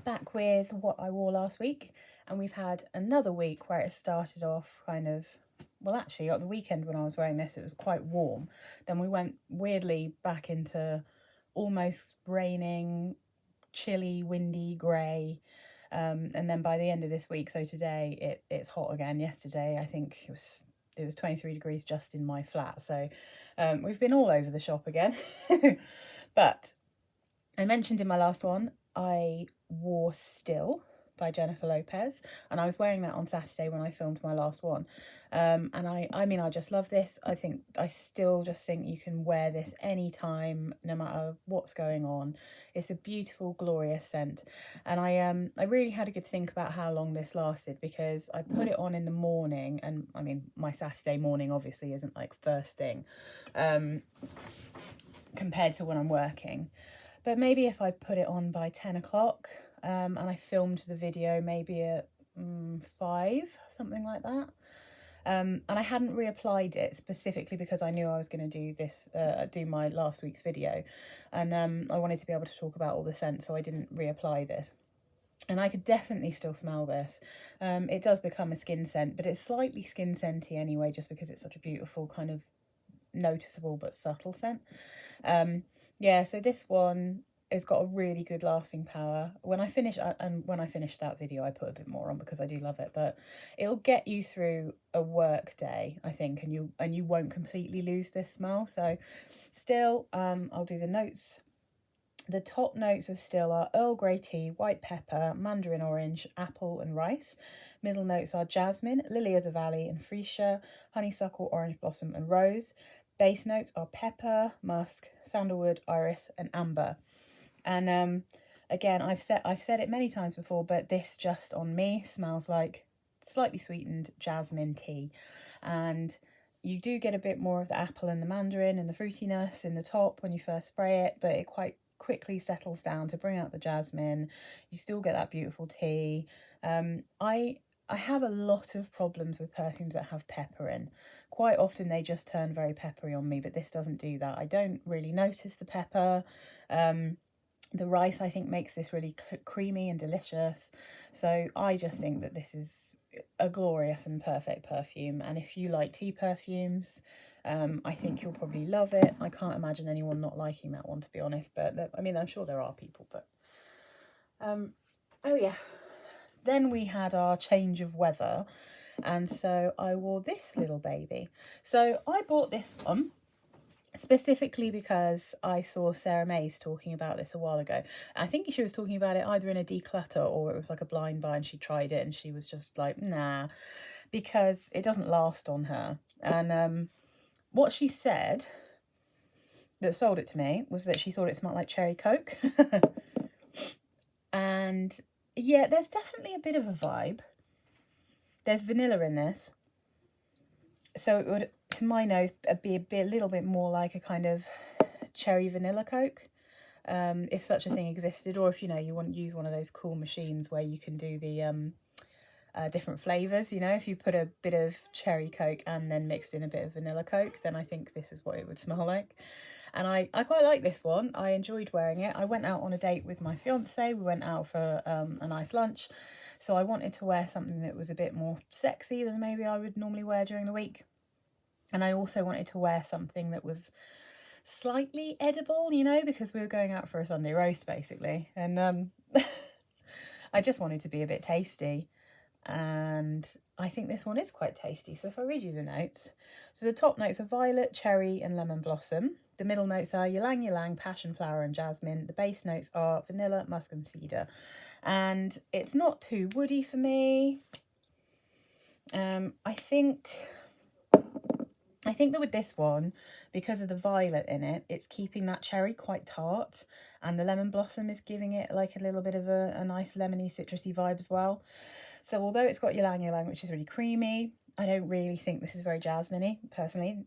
back with what I wore last week, and we've had another week where it started off kind of, well, actually at the weekend when I was wearing this it was quite warm, then we went weirdly back into almost raining, chilly, windy, grey, and then by the end of this week, so today it's hot again. Yesterday I think it was 23 degrees just in my flat, so we've been all over the shop again. But I mentioned in my last one I wore Still by Jennifer Lopez, and I was wearing that on Saturday when I filmed my last one. And I mean, I just love this. I still just think you can wear this anytime, no matter what's going on. It's a beautiful, glorious scent. And I really had a good think about how long this lasted, because I put it on in the morning, and I mean, my Saturday morning obviously isn't like first thing compared to when I'm working. But maybe if I put it on by 10 o'clock, and I filmed the video maybe at 5, something like that. And I hadn't reapplied it specifically because I knew I was going to do this, do my last week's video. And I wanted to be able to talk about all the scents, so I didn't reapply this. And I could definitely still smell this. It does become a skin scent, but it's slightly skin scenty anyway, just because it's such a beautiful kind of noticeable but subtle scent. Yeah, so this one has got a really good lasting power. When I finish that video, I put a bit more on because I do love it, but it'll get you through a work day, I think, and you won't completely lose this smell. So Still, I'll do the notes. The top notes of Still are Earl Grey tea, white pepper, mandarin orange, apple and rice. Middle notes are jasmine, lily of the valley and freesia, honeysuckle, orange blossom and rose. Base notes are pepper, musk, sandalwood, iris and amber. And again, I've said it many times before, but this just on me smells like slightly sweetened jasmine tea. And you do get a bit more of the apple and the mandarin and the fruitiness in the top when you first spray it, but it quite quickly settles down to bring out the jasmine. You still get that beautiful tea. I have a lot of problems with perfumes that have pepper in. Quite often they just turn very peppery on me, but this doesn't do that. I don't really notice the pepper. The rice, I think, makes this really creamy and delicious. So I just think that this is a glorious and perfect perfume. And if you like tea perfumes, I think you'll probably love it. I can't imagine anyone not liking that one, to be honest. But I mean, I'm sure there are people. But oh yeah. Then we had our change of weather, and so I wore this little baby. So I bought this one specifically because I saw Sarah Mays talking about this a while ago. I think she was talking about it either in a declutter or it was like a blind buy, and she tried it and she was just like, nah, because it doesn't last on her. And what she said that sold it to me was that she thought it smelled like cherry Coke. And yeah, there's definitely a bit of a vibe. There's vanilla in this. So it would, to my nose, be a little bit more like a kind of cherry vanilla Coke, if such a thing existed. Or if, you want to use one of those cool machines where you can do the different flavours, if you put a bit of cherry Coke and then mixed in a bit of vanilla Coke, then I think this is what it would smell like. And I quite like this one. I enjoyed wearing it. I went out on a date with my fiance. We went out for a nice lunch. So I wanted to wear something that was a bit more sexy than maybe I would normally wear during the week. And I also wanted to wear something that was slightly edible, because we were going out for a Sunday roast, basically. And I just wanted to be a bit tasty. And I think this one is quite tasty. So if I read you the notes. So the top notes are violet, cherry and lemon blossom. The middle notes are ylang ylang, passion flower and jasmine. The base notes are vanilla, musk and cedar. And it's not too woody for me. I think that with this one, because of the violet in it, it's keeping that cherry quite tart, and the lemon blossom is giving it like a little bit of a nice lemony citrusy vibe as well. So although it's got ylang ylang, which is really creamy, I don't really think this is very jasmine-y, personally.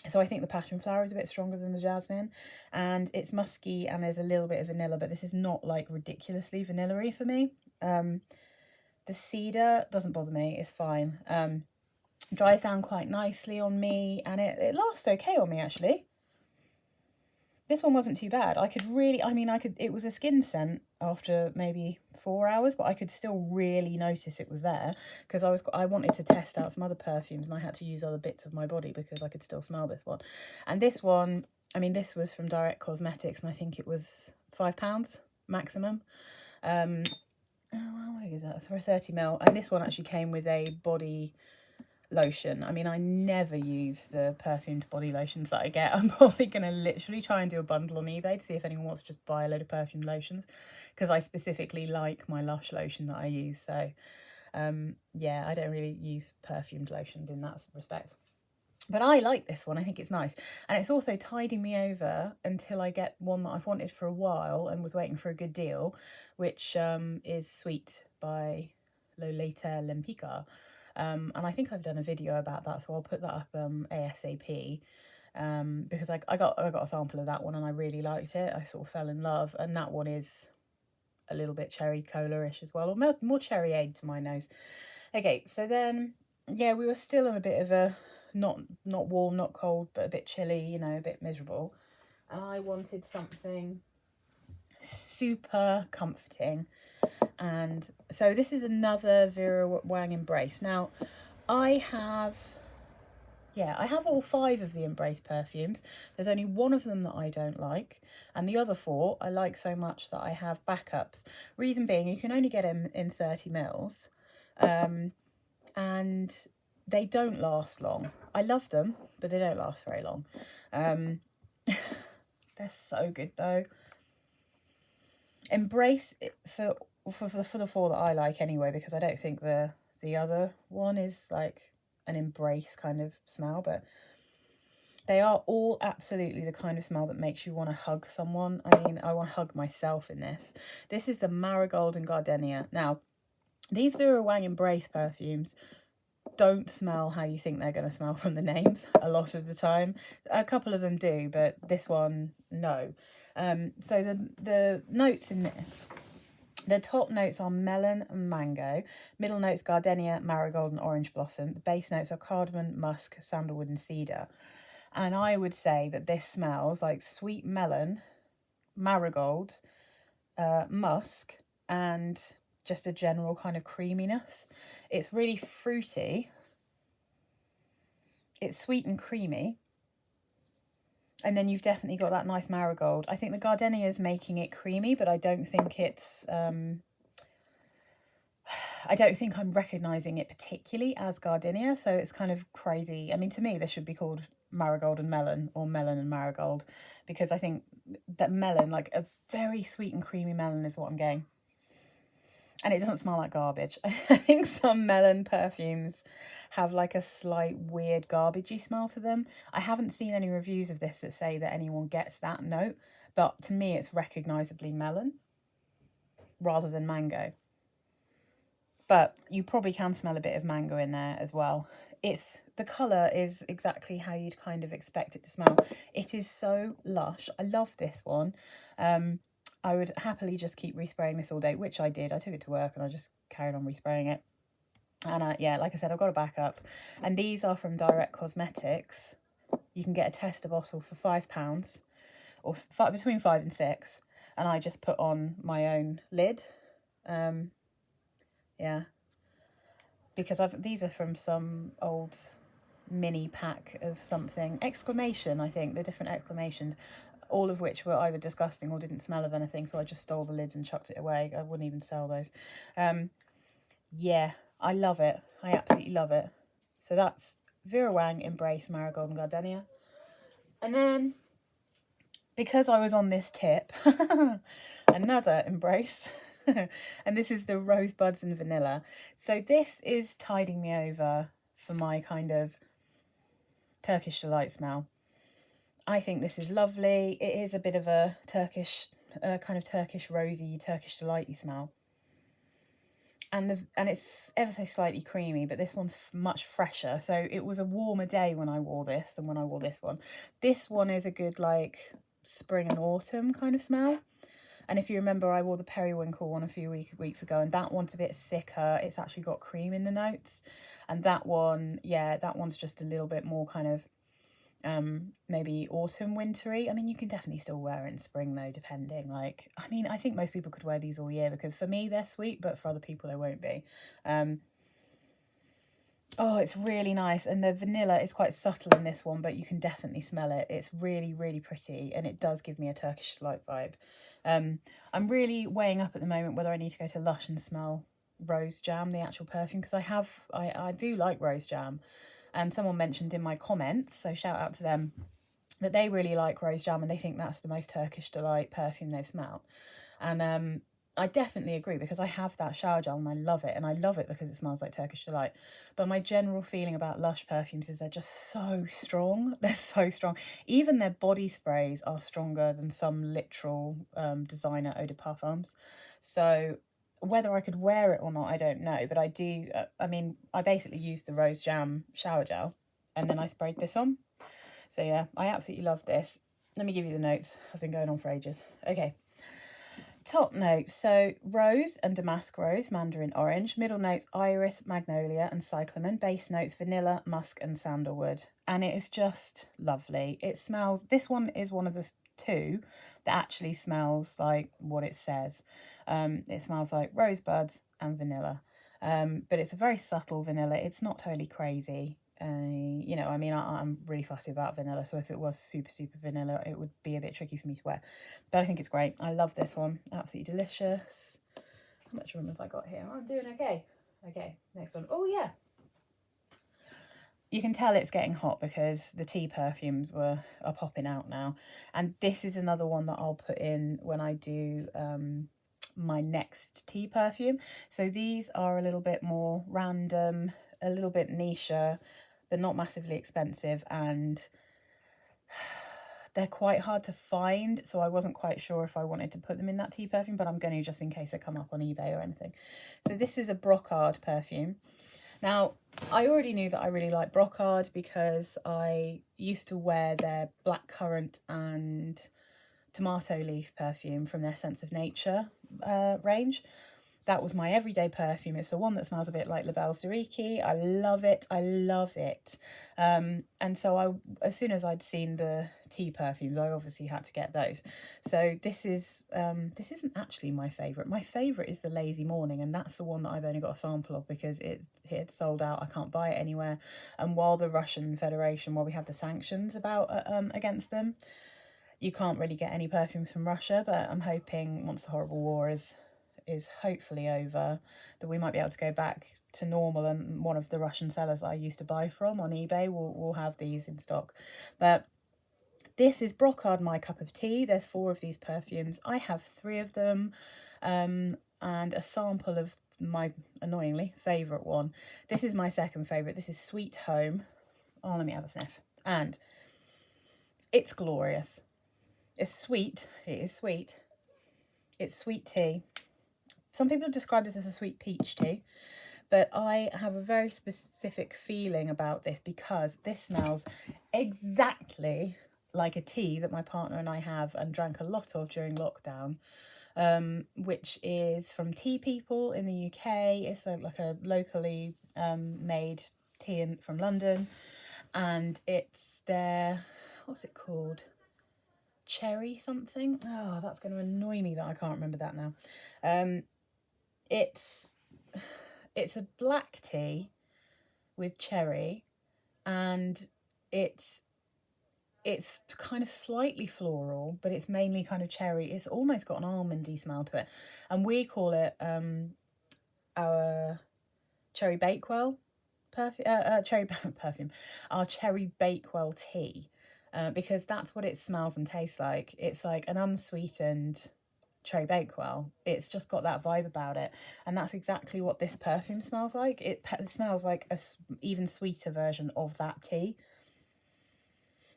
So I think the passion flower is a bit stronger than the jasmine, and it's musky and there's a little bit of vanilla, but this is not like ridiculously vanilla-y for me. The cedar doesn't bother me, it's fine. Dries down quite nicely on me, and it lasts okay on me, actually. This one wasn't too bad. I could really, I mean, it was a skin scent after maybe 4 hours, but I could still really notice it was there because I wanted to test out some other perfumes and I had to use other bits of my body because I could still smell this one. And this one, I mean, this was from Direct Cosmetics and I think it was £5 maximum. Oh, how big is that? For a 30ml. And this one actually came with a body lotion. I mean, I never use the perfumed body lotions that I get. I'm probably going to literally try and do a bundle on eBay to see if anyone wants to just buy a load of perfumed lotions because I specifically like my Lush lotion that I use. So, yeah, I don't really use perfumed lotions in that respect. But I like this one. I think it's nice. And it's also tiding me over until I get one that I've wanted for a while and was waiting for a good deal, which is Sweet by Lolita Lempicka. And I think I've done a video about that, so I'll put that up ASAP. Because I got a sample of that one and I really liked it. I sort of fell in love. And that one is a little bit cherry cola-ish as well, or more cherryade to my nose. Okay, so then, yeah, we were still in a bit of a not warm, not cold, but a bit chilly, you know, a bit miserable. And I wanted something super comforting. And so this is another Vera Wang Embrace. Now, I have all 5 of the Embrace perfumes. There's only one of them that I don't like, and the other 4 I like so much that I have backups. Reason being, you can only get them in 30ml, and they don't last long. I love them, but they don't last very long. They're so good though. Embrace for the 4 that I like anyway, because I don't think the other one is like an Embrace kind of smell, but they are all absolutely the kind of smell that makes you want to hug someone. I mean, I want to hug myself in this. This is the Marigold and Gardenia. Now, these Vera Wang Embrace perfumes don't smell how you think they're going to smell from the names a lot of the time. A couple of them do, but this one, no. So the notes in this, the top notes are melon and mango, middle notes gardenia, marigold and orange blossom. The base notes are cardamom, musk, sandalwood and cedar. And I would say that this smells like sweet melon, marigold, musk, and just a general kind of creaminess. It's really fruity. It's sweet and creamy. And then you've definitely got that nice marigold. I think the Gardenia is making it creamy, but I don't think it's... I don't think I'm recognising it particularly as Gardenia, so it's kind of crazy. I mean, to me, this should be called Marigold and Melon, or Melon and Marigold, because I think that melon, like a very sweet and creamy melon, is what I'm getting. And it doesn't smell like garbage. I think some melon perfumes have like a slight weird garbagey smell to them. I haven't seen any reviews of this that say that anyone gets that note, but to me it's recognisably melon rather than mango. But you probably can smell a bit of mango in there as well. The colour is exactly how you'd kind of expect it to smell. It is so lush. I love this one. I would happily just keep respraying this all day, which I did. I took it to work and I just carried on respraying it. And yeah, like I said, I've got a backup. And these are from Direct Cosmetics. You can get a tester bottle for £5, or between 5 and 6. And I just put on my own lid. Yeah. Because these are from some old mini pack of something. Exclamation, I think. They're different exclamations. All of which were either disgusting or didn't smell of anything, so I just stole the lids and chucked it away. I wouldn't even sell those. Yeah, I love it. I absolutely love it. So that's Vera Wang, Embrace, Marigold and Gardenia. And then, because I was on this tip, another Embrace. And this is the Rosebuds and Vanilla. So this is tiding me over for my kind of Turkish delight smell. I think this is lovely. It is a bit of a Turkish, kind of Turkish rosy, Turkish delighty smell. And it's ever so slightly creamy, but this one's much fresher. So it was a warmer day when I wore this than when I wore this one. This one is a good like spring and autumn kind of smell. And if you remember, I wore the Periwinkle one a few weeks ago, and that one's a bit thicker. It's actually got cream in the notes. And that one, yeah, that one's just a little bit more kind of maybe autumn, wintry. I mean, you can definitely still wear it in spring though, depending. Like, I mean, I think most people could wear these all year because for me they're sweet, but for other people they won't be. Oh, it's really nice. And the vanilla is quite subtle in this one, but you can definitely smell it. It's really, really pretty. And it does give me a Turkish delight vibe. I'm really weighing up at the moment whether I need to go to Lush and smell Rose Jam, the actual perfume, because I do like Rose Jam. And someone mentioned in my comments, so shout out to them, that they really like Rose Jam and they think that's the most Turkish delight perfume they've smelled. And I definitely agree because I have that shower gel and I love it. And I love it because it smells like Turkish delight. But my general feeling about Lush perfumes is they're just so strong. They're so strong. Even their body sprays are stronger than some literal designer eau de parfums. So whether I could wear it or not, I don't know. But I do, I mean, I basically used the Rose Jam shower gel and then I sprayed this on. So yeah, I absolutely love this. Let me give you the notes. I've been going on for ages. Okay. Top notes, so rose and damask rose, mandarin orange. Middle notes, iris, magnolia and cyclamen. Base notes, vanilla, musk and sandalwood. And it is just lovely. It smells, this one is one of the two that actually smells like what it says. It smells like rosebuds and vanilla. But it's a very subtle vanilla. It's not totally crazy. You know, I mean, I'm really fussy about vanilla, so if it was super, super vanilla, it would be a bit tricky for me to wear. But I think it's great. I love this one. Absolutely delicious. How much room have I got here? I'm doing okay. Okay, next one. Oh, yeah. You can tell it's getting hot because the tea perfumes are popping out now. And this is another one that I'll put in when I do my next tea perfume. So these are a little bit more random, a little bit nicher, but not massively expensive, and they're quite hard to find, so I wasn't quite sure if I wanted to put them in that tea perfume, but I'm going to just in case they come up on eBay or anything. So this is a Brocard perfume. Now, I already knew that I really like Brocard because I used to wear their blackcurrant and tomato leaf perfume from their Sense of Nature range. That was my everyday perfume. It's the one that smells a bit like La Belle Zariki. I love it. I love it. And so as soon as I'd seen the tea perfumes, I obviously had to get those. So this isn't actually my favourite. My favourite is the Lazy Morning, and that's the one that I've only got a sample of because it had sold out. I can't buy it anywhere. And while the Russian Federation, while we have the sanctions about against them, you can't really get any perfumes from Russia. But I'm hoping once the horrible war is hopefully over, that we might be able to go back to normal, and one of the Russian sellers that I used to buy from on eBay will have these in stock. But this is Brocard My Cup of Tea. There's 4 of these perfumes. I have 3 of them, and a sample of my annoyingly favourite one. This is my second favourite. This is Sweet Home. Oh, let me have a sniff. And it's glorious. It's sweet. It is sweet. It's sweet tea. Some people have described this as a sweet peach tea, but I have a very specific feeling about this because this smells exactly like a tea that my partner and I have and drank a lot of during lockdown, which is from Tea People in the UK. It's like a locally made tea from London, and it's their, what's it called? Cherry something? Oh, that's going to annoy me that I can't remember that now. It's a black tea with cherry, and it's kind of slightly floral, but it's mainly kind of cherry. It's almost got an almondy smell to it, and we call it our cherry bakewell perfume, our cherry bakewell tea, because that's what it smells and tastes like. It's like an unsweetened cherry bakewell. It's just got that vibe about it, and that's exactly what this perfume smells like. It smells like a even sweeter version of that tea.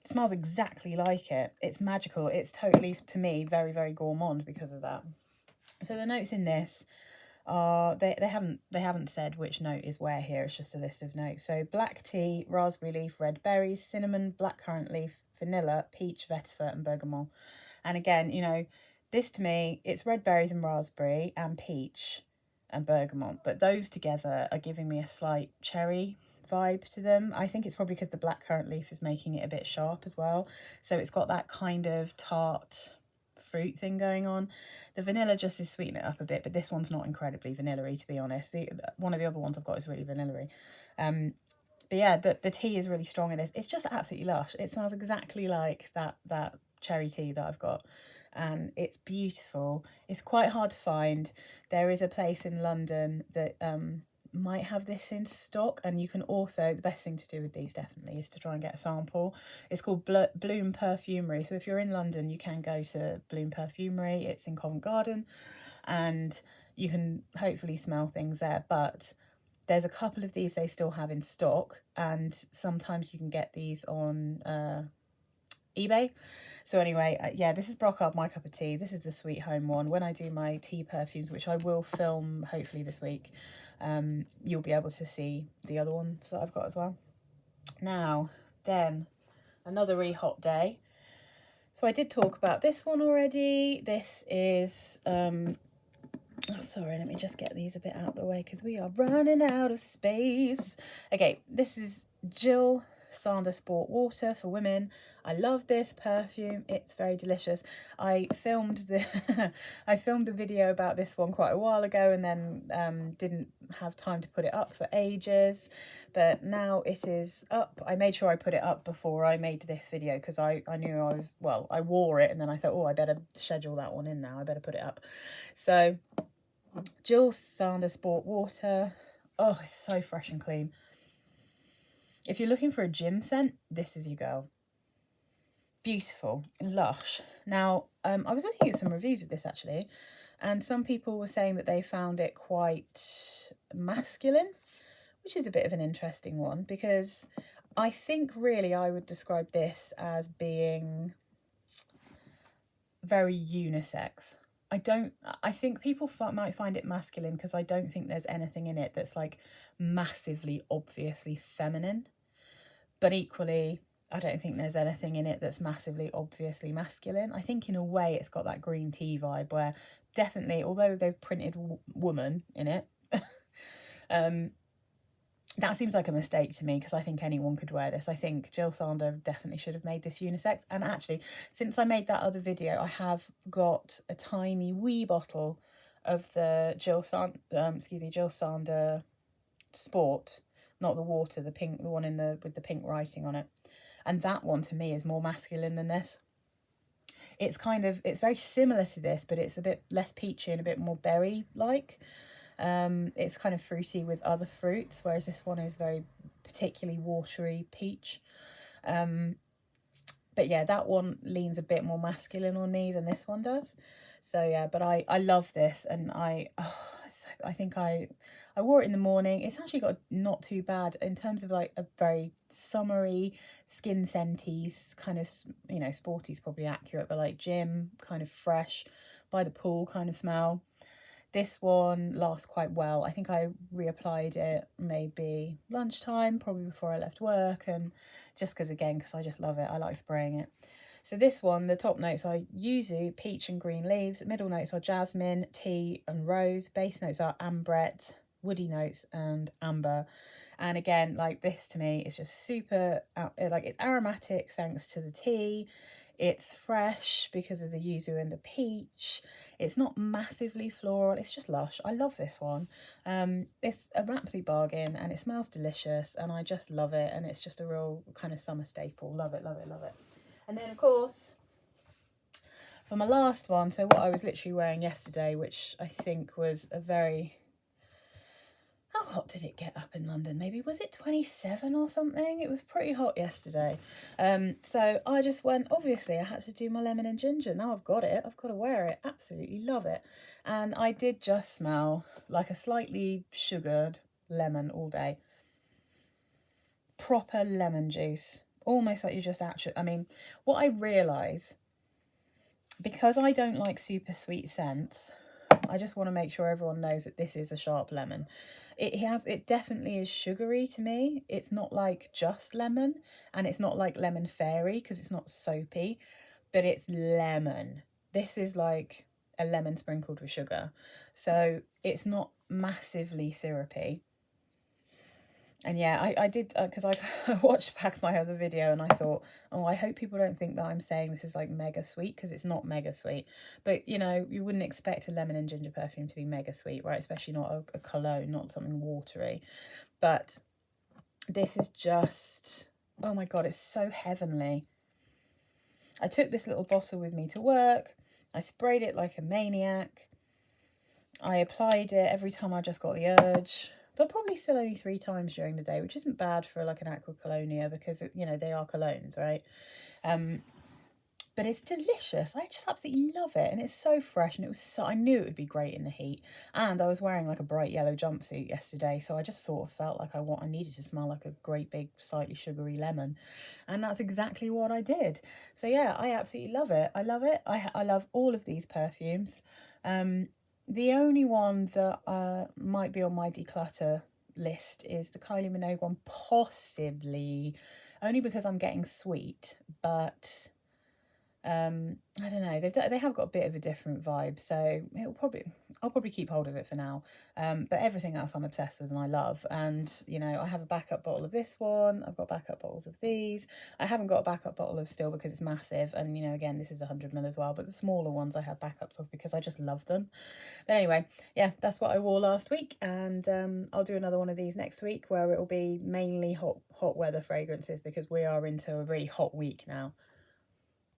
It smells exactly like it. It's magical. It's totally, to me, very, very gourmand because of that. So the notes in this are, they haven't said which note is where here. It's just a list of notes. So black tea, raspberry leaf, red berries, cinnamon, blackcurrant leaf, vanilla, peach, vetiver and bergamot. And again, you know, this to me, it's red berries and raspberry and peach and bergamot, but those together are giving me a slight cherry vibe to them. I think it's probably because the blackcurrant leaf is making it a bit sharp as well. So it's got that kind of tart fruit thing going on. The vanilla just is sweetening it up a bit, but this one's not incredibly vanilla-y, to be honest. One of the other ones I've got is really vanilla-y. But yeah, the tea is really strong in this. It's just absolutely lush. It smells exactly like that cherry tea that I've got. And it's beautiful. It's quite hard to find. There is a place in London that might have this in stock, and you can also, the best thing to do with these definitely is to try and get a sample. It's called Bloom Perfumery. So if you're in London, you can go to Bloom Perfumery. It's in Covent Garden, and you can hopefully smell things there. But there's a couple of these they still have in stock, and sometimes you can get these on eBay. So anyway, yeah, this is Brocard, my cup of tea. This is the Sweet Home one. When I do my tea perfumes, which I will film hopefully this week, you'll be able to see the other ones that I've got as well. Now, then, another really hot day. So I did talk about this one already. This is, oh, sorry, let me just get these a bit out of the way because we are running out of space. Okay, this is Jill Sander Sport Water for women. I love this perfume. It's very delicious. I filmed the video about this one quite a while ago, and then didn't have time to put it up for ages, but now it is up. I made sure I put it up before I made this video because I knew I wore it, and then I thought, oh, I better schedule that one in now. I better put it up. So Jill Sander Sport Water. Oh, it's so fresh and clean. If you're looking for a gym scent, this is your girl. Beautiful, lush. Now, I was looking at some reviews of this actually, and some people were saying that they found it quite masculine, which is a bit of an interesting one, because I think really I would describe this as being very unisex. I think people might find it masculine because I don't think there's anything in it that's like massively obviously feminine. But equally, I don't think there's anything in it that's massively obviously masculine. I think in a way it's got that green tea vibe where definitely, although they've printed woman in it, that seems like a mistake to me because I think anyone could wear this. I think Jill Sander definitely should have made this unisex. And actually, since I made that other video, I have got a tiny wee bottle of the Jill Sander Sport, not the water, the pink, the one with the pink writing on it. And that one to me is more masculine than this. It's very similar to this, but it's a bit less peachy and a bit more berry-like. It's kind of fruity with other fruits, whereas this one is very particularly watery peach. But yeah, that one leans a bit more masculine on me than this one does. So yeah, but I love this, and I think I wore it in the morning. It's actually got not too bad in terms of like a very summery, skin scenty kind of, you know, sporty's probably accurate, but like gym, kind of fresh, by the pool kind of smell. This one lasts quite well. I think I reapplied it maybe lunchtime, probably before I left work, and just because I just love it. I like spraying it. So this one, the top notes are yuzu, peach and green leaves. Middle notes are jasmine, tea and rose. Base notes are ambrette, woody notes and amber. And again, like this to me is just super, like it's aromatic thanks to the tea. It's fresh because of the yuzu and the peach. It's not massively floral. It's just lush. I love this one. It's an absolute bargain and it smells delicious and I just love it. And it's just a real kind of summer staple. Love it, love it, love it. And then, of course, for my last one, so what I was literally wearing yesterday, which I think was a very... How hot did it get up in London? Maybe, was it 27 or something? It was pretty hot yesterday. So I just went, obviously, I had to do my lemon and ginger. Now I've got it. I've got to wear it. Absolutely love it. And I did just smell like a slightly sugared lemon all day. Proper lemon juice. Almost like you just actually... I mean, what I realise, because I don't like super sweet scents, I just want to make sure everyone knows that this is a sharp lemon. It definitely is sugary to me. It's not like just lemon, and it's not like lemon fairy because it's not soapy, but it's lemon. This is like a lemon sprinkled with sugar. So it's not massively syrupy. And yeah, I did, because I watched back my other video and I thought, oh, I hope people don't think that I'm saying this is like mega sweet, because it's not mega sweet. But, you know, you wouldn't expect a lemon and ginger perfume to be mega sweet, right? Especially not a cologne, not something watery. But this is just, oh my God, it's so heavenly. I took this little bottle with me to work. I sprayed it like a maniac. I applied it every time I just got the urge, but probably still only 3 times during the day, which isn't bad for like an Acqua Colonia, because, you know, they are colognes, right? But it's delicious. I just absolutely love it. And it's so fresh, and it was so, I knew it would be great in the heat. And I was wearing like a bright yellow jumpsuit yesterday, so I just sort of felt like I needed to smell like a great big slightly sugary lemon. And that's exactly what I did. So yeah, I absolutely love it. I love it. I love all of these perfumes. The only one that might be on my declutter list is the Kylie Minogue one, possibly, only because I'm getting sweet, but I don't know, they have got a bit of a different vibe, so I'll probably keep hold of it for now. But everything else I'm obsessed with and I love. And, you know, I have a backup bottle of this one, I've got backup bottles of these. I haven't got a backup bottle of Still because it's massive, and, you know, again, this is 100ml as well, but the smaller ones I have backups of because I just love them. But anyway, yeah, that's what I wore last week, and I'll do another one of these next week where it will be mainly hot weather fragrances, because we are into a really hot week now.